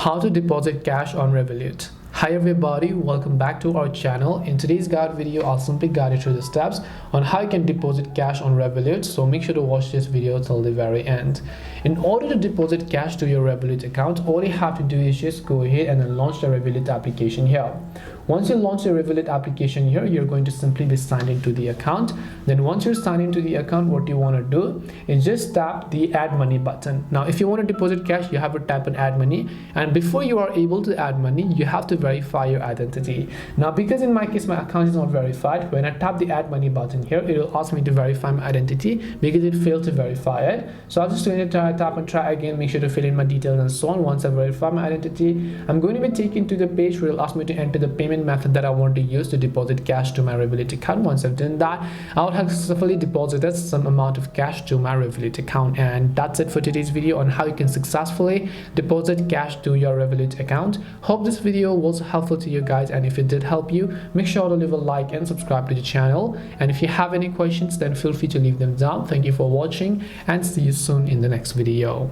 How to deposit cash on Revolut. Hi everybody, welcome back to our channel. In today's guide video, I'll simply guide you through the steps on how you can deposit cash on Revolut, so make sure to watch this video till the very end. In order to deposit cash to your Revolut account, all you have to do is just go ahead and then launch the Revolut application here. Once you launch the Revolut application here, you're going to simply be signed into the account. Then once you're signed into the account, what you want to do is just tap the add money button. Now if you want to deposit cash, you have to tap on add money, and before you are able to add money, you have to verify your identity. Now because in my case my account is not verified, when I tap the add money button here, it will ask me to verify my identity because it failed to verify it. So I'm just going to tap and try again, make sure to fill in my details and so on. Once I verify my identity, I'm going to be taken to the page where it will ask me to enter the payment method that I want to use to deposit cash to my Revolut account. Once I've done that, I would have successfully deposited some amount of cash to my Revolut account. And that's it for today's video on how you can successfully deposit cash to your Revolut account. Hope this video was helpful to you guys, and if it did help you, make sure to leave a like and subscribe to the channel. And if you have any questions, then feel free to leave them down. Thank you for watching and see you soon in the next video.